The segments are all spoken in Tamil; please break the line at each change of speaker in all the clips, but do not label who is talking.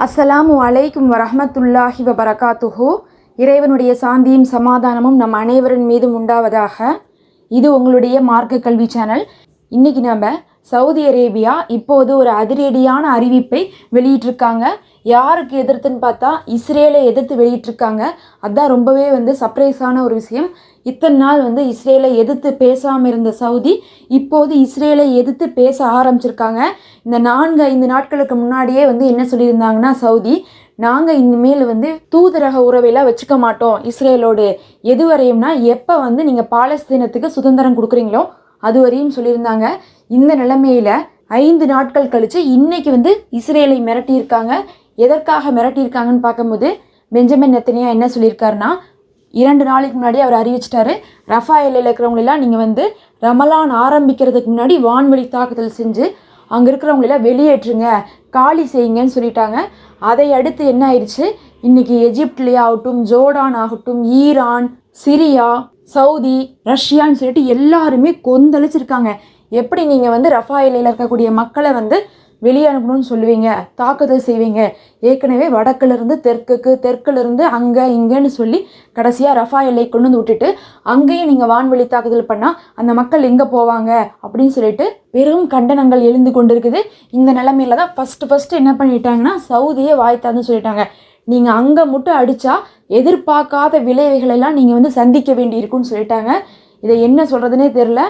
அஸ்ஸலாமு அலைக்கும் வரஹ்மத்துல்லாஹி வபரகாத்துஹு. இறைவனுடைய சாந்தியும் சமாதானமும் நம் அனைவரின் மீதும் உண்டாவதாக. இது உங்களுடைய மார்க்க கல்வி சேனல். இன்றைக்கி நம்ம சவுதி அரேபியா இப்போது ஒரு அதிரடியான அறிவிப்பை வெளியிட்டிருக்காங்க. யாருக்கு எதிர்த்துன்னு பார்த்தா இஸ்ரேலை எதிர்த்து வெளியிட்டிருக்காங்க. அதுதான் ரொம்பவே சர்ப்ரைஸான ஒரு விஷயம். இத்தனை நாள் இஸ்ரேலை எதிர்த்து பேசாமல் இருந்த சவுதி இப்போது இஸ்ரேலை எதிர்த்து பேச ஆரம்பிச்சிருக்காங்க. இந்த 4-5 நாட்களுக்கு முன்னாடியே என்ன சொல்லியிருந்தாங்கன்னா, சவுதி நாங்கள் இனிமேல் தூதரக உறவையெல்லாம் வச்சுக்க மாட்டோம் இஸ்ரேலோடு. எதுவரையும்னா எப்போ நீங்கள் பாலஸ்தீனத்துக்கு சுதந்திரம் கொடுக்குறீங்களோ அது வரையும் சொல்லியிருந்தாங்க. இந்த நிலைமையில் 5 நாட்கள் கழித்து இன்றைக்கி இஸ்ரேலை மிரட்டியிருக்காங்க. எதற்காக மிரட்டியிருக்காங்கன்னு பார்க்கும்போது, பெஞ்சமின் நெத்தனியா என்ன சொல்லியிருக்காருன்னா, 2 நாளைக்கு முன்னாடி அவர் அறிவிச்சிட்டாரு, ரஃபா எல்லையில் இருக்கிறவங்களெல்லாம் நீங்கள் ரமலான் ஆரம்பிக்கிறதுக்கு முன்னாடி வான்வெளி தாக்குதல் செஞ்சு அங்கே இருக்கிறவங்களெல்லாம் வெளியேற்றுங்க, காலி செய்யுங்கன்னு சொல்லிட்டாங்க. அதை அடுத்து என்ன ஆயிடுச்சு, இன்றைக்கி எஜிப்ட்லேயே ஆகட்டும், ஜோர்டான் ஆகட்டும், ஈரான், சிரியா, சவுதி, ரஷ்யான்னு சொல்லிட்டு எல்லாருமே கொந்தளிச்சிருக்காங்க. எப்படி நீங்கள் ரஃபா எல்லையில் இருக்கக்கூடிய மக்களை வெளியே அனுப்பணும்னு சொல்லுவீங்க, தாக்குதல் செய்வீங்க. ஏற்கனவே வடக்குலேருந்து தெற்குக்கு, தெற்குலேருந்து அங்கே இங்கேன்னு சொல்லி கடைசியாக ரஃபா எல்லை கொண்டு விட்டுட்டு அங்கேயும் நீங்கள் வான்வெளி தாக்குதல் பண்ணால் அந்த மக்கள் எங்கே போவாங்க அப்படின்னு சொல்லிட்டு பெரும் கண்டனங்கள் எழுந்து கொண்டு இருக்குது. இந்த நிலைமையில தான் ஃபஸ்ட்டு என்ன பண்ணிட்டாங்கன்னா, சவுதியே வாய்த்தான்னு சொல்லிட்டாங்க. நீங்கள் அங்கே மட்டும் அடித்தா எதிர்பார்க்காத விளைவுகளெல்லாம் நீங்கள் சந்திக்க வேண்டி இருக்குன்னு சொல்லிட்டாங்க. இதை என்ன சொல்கிறதுனே தெரில.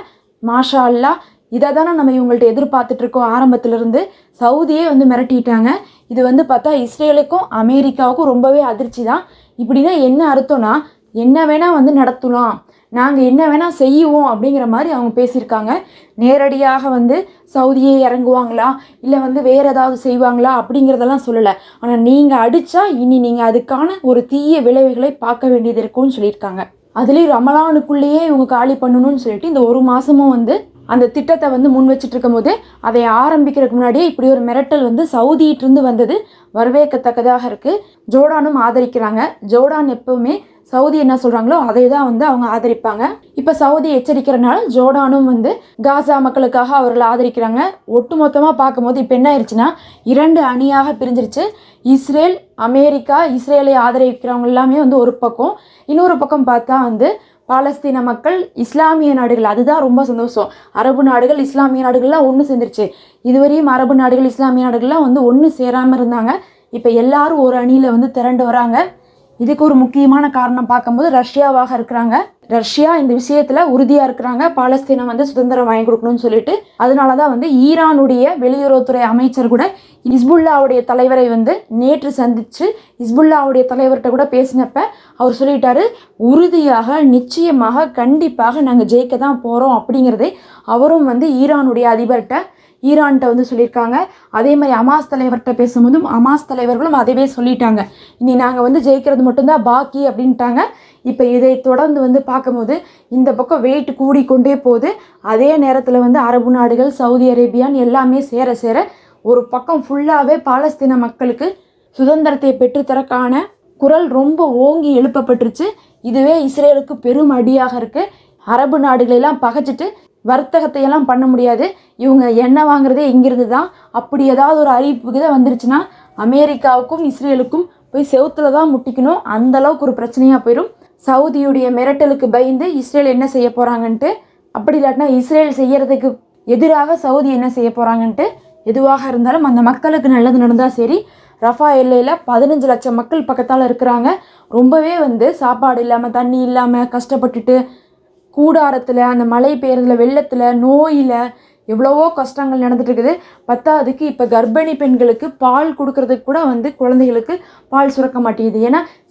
மாஷா அல்லா, இதை தானே நம்ம இவங்கள்ட்ட எதிர்பார்த்துட்ருக்கோம் ஆரம்பத்திலிருந்து. சவுதியே மிரட்டிட்டாங்க. இது பார்த்தா இஸ்ரேலுக்கும் அமெரிக்காவுக்கும் ரொம்பவே அதிர்ச்சி தான். இப்படின்னா என்ன அர்த்தம்னா, என்ன வேணால் நடத்தலாம், நாங்கள் என்ன வேணால் செய்வோம் அப்படிங்கிற மாதிரி அவங்க பேசியிருக்காங்க. நேரடியாக சவுதியே இறங்குவாங்களா இல்லை வேறு ஏதாவது செய்வாங்களா அப்படிங்கிறதெல்லாம் சொல்லலை. ஆனால் நீங்கள் அடித்தா இனி நீங்கள் அதுக்கான ஒரு தீய விளைவுகளை பார்க்க வேண்டியது இருக்கும்னு சொல்லியிருக்காங்க. அதுலேயும் ரமலானுக்குள்ளேயே இவங்க காலி பண்ணணும்னு சொல்லிட்டு இந்த ஒரு மாதமும் அந்த திட்டத்தை முன் வச்சுட்டு இருக்கும் போது அதை ஆரம்பிக்கிறதுக்கு முன்னாடியே இப்படி ஒரு மிரட்டல் சவுதியிட்டிருந்து வந்தது வரவேற்கத்தக்கதாக இருக்குது. ஜோர்டானும் ஆதரிக்கிறாங்க. ஜோர்டான் எப்பவுமே சவுதி என்ன சொல்கிறாங்களோ அதை தான் அவங்க ஆதரிப்பாங்க. இப்போ சவுதி எச்சரிக்கிறனால ஜோர்டானும் காசா மக்களுக்காக அவர்களை ஆதரிக்கிறாங்க. ஒட்டுமொத்தமாக பார்க்கும்போது இப்போ என்ன ஆயிடுச்சுன்னா, 2 அணியாக பிரிஞ்சிருச்சு. Israel, America. இஸ்ரேலை ஆதரிக்கிறவங்க எல்லாமே ஒரு பக்கம், இன்னொரு பக்கம் பார்த்தா பாலஸ்தீன மக்கள், இஸ்லாமிய நாடுகள். அதுதான் ரொம்ப சந்தோஷம். அரபு நாடுகள், இஸ்லாமிய நாடுகள்லாம் ஒன்று சேர்ந்துருச்சு. இதுவரையும் அரபு நாடுகள், இஸ்லாமிய நாடுகள்லாம் ஒன்று சேராமல் இருந்தாங்க. இப்போ எல்லாரும் ஒரு அணியில் திரண்டு வராங்க. இதுக்கு ஒரு முக்கியமான காரணம் பார்க்கும்போது ரஷ்யாவாக இருக்கிறாங்க. ரஷ்யா இந்த விஷயத்தில் உறுதியாக இருக்கிறாங்க, பாலஸ்தீனம் சுதந்திரம் வாங்கி கொடுக்கணும்னு சொல்லிட்டு. அதனால தான் ஈரானுடைய வெளியுறவுத்துறை அமைச்சர் கூட ஹிஸ்புல்லாவுடைய தலைவரை நேற்று சந்தித்து ஹிஸ்புல்லாவுடைய தலைவர்கிட்ட கூட பேசினப்ப அவர் சொல்லிட்டாரு, உறுதியாக, நிச்சயமாக, கண்டிப்பாக நாங்கள் ஜெயிக்க தான் போகிறோம் அப்படிங்கிறதே அவரும் ஈரானுடைய அதிபர்கிட்ட, ஈரான்கிட்ட சொல்லியிருக்காங்க. அதே மாதிரி அமாஸ் தலைவர்கிட்ட பேசும்போதும் அமாஸ் தலைவர்களும் அதவே சொல்லிட்டாங்க, இனி நாங்கள் ஜெயிக்கிறது மட்டும்தான் பாக்கி அப்படின்ட்டாங்க. இப்போ இதை தொடர்ந்து பார்க்கும்போது இந்த பக்கம் வெயிட் கூடிக்கொண்டே போகுது. அதே நேரத்தில் அரபு நாடுகள், சவுதி அரேபியான்னு எல்லாமே சேர சேர ஒரு பக்கம் ஃபுல்லாகவே பாலஸ்தீன மக்களுக்கு சுதந்திரத்தை பெற்றுத்தரக்கான குரல் ரொம்ப ஓங்கி எழுப்பப்பட்டுருச்சு. இதுவே இஸ்ரேலுக்கு பெரும் அடியாக இருக்குது. அரபு நாடுகளெல்லாம் பகைச்சிட்டு வர்த்தகத்தையெல்லாம் பண்ண முடியாது. இவங்க எண்ணெய் வாங்குறதே இங்கிருந்து தான். அப்படி ஏதாவது ஒரு அறிவிப்புக்கு தான் வந்துருச்சுன்னா அமெரிக்காவுக்கும் இஸ்ரேலுக்கும் போய் செவுத்துல தான் முட்டிக்கணும். அந்தளவுக்கு ஒரு பிரச்சனையாக போயிடும். சவுதியுடைய மிரட்டலுக்கு பயந்து இஸ்ரேல் என்ன செய்ய போகிறாங்கன்ட்டு, அப்படி இல்லாட்டினா இஸ்ரேல் செய்யறதுக்கு எதிராக சவுதி என்ன செய்ய போகிறாங்கன்ட்டு, எதுவாக இருந்தாலும் அந்த மக்களுக்கு நல்லது நடந்தால் சரி. ரஃபா எல்லையில் 15 லட்சம் மக்கள் பக்கத்தால் இருக்கிறாங்க. ரொம்பவே சாப்பாடு இல்லாமல், தண்ணி இல்லாமல் கஷ்டப்பட்டுட்டு, கூடாரத்தில், அந்த மழை பெய்யறதுல, வெள்ளத்தில், நோயில் எவ்வளவோ கஷ்டங்கள் நடந்துட்டு இருக்குது. பத்தாவதுக்கு இப்போ கர்ப்பிணி பெண்களுக்கு பால் கொடுக்கறதுக்கு கூட குழந்தைகளுக்கு பால் சுரக்க மாட்டேங்குது.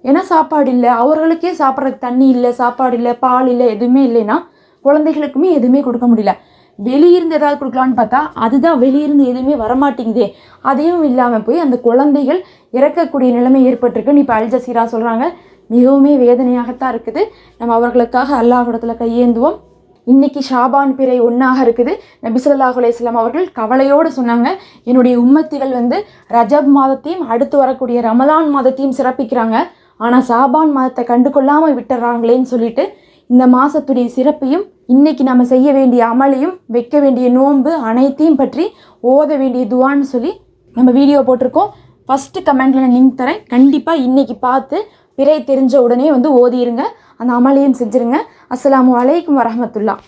ஏன்னா சாப்பாடு இல்லை, அவர்களுக்கே சாப்பிட்றதுக்கு தண்ணி இல்லை, சாப்பாடு இல்லை, பால் இல்லை, எதுவுமே இல்லைன்னா குழந்தைகளுக்குமே எதுவுமே கொடுக்க முடியல. வெளியிருந்து ஏதாவது கொடுக்கலான்னு பார்த்தா அதுதான் வெளியிருந்து எதுவுமே வரமாட்டேங்குதே. அதையும் இல்லாமல் போய் அந்த குழந்தைகள் இறக்கக்கூடிய நிலைமை ஏற்பட்டிருக்குன்னு இப்போ அல் ஜசீரா சொல்கிறாங்க. மிகவுமே வேதனையாகத்தான் இருக்குது. நம்ம அவர்களுக்காக அல்லாஹ்விடத்தில் கையேந்துவோம். இன்றைக்கி ஷாபான் பிறை 1ஆக இருக்குது. நபி ஸல்லல்லாஹு அலைஹி வஸல்லம் அவர்கள் கவலையோடு சொன்னாங்க, என்னுடைய உம்மத்திகள் ரஜப் மாதத்தையும் அடுத்து வரக்கூடிய ரமலான் மாதத்தையும் சிறப்பிக்கிறாங்க, ஆனால் ஷாபான் மாதத்தை கண்டு கொள்ளாமல் விட்டுறாங்களேன்னு சொல்லிட்டு இந்த மாதத்துடைய சிறப்பையும், இன்றைக்கி நம்ம செய்ய வேண்டிய அமலையும், வைக்க வேண்டிய நோன்பு அனைத்தையும் பற்றி ஓத வேண்டிய துவான்னு சொல்லி நம்ம வீடியோ போட்டிருக்கோம். ஃபஸ்ட்டு கமெண்ட்டில் நான் லிங்க் தரேன். கண்டிப்பாக இன்றைக்கி பார்த்து பிறை தெரிஞ்ச உடனே வந்து ஓதிருங்க. அந்த அமலையும் செஞ்சுருங்க. அஸ்ஸலாமு அலைக்கும் வரஹ்மத்துல்லாஹ்.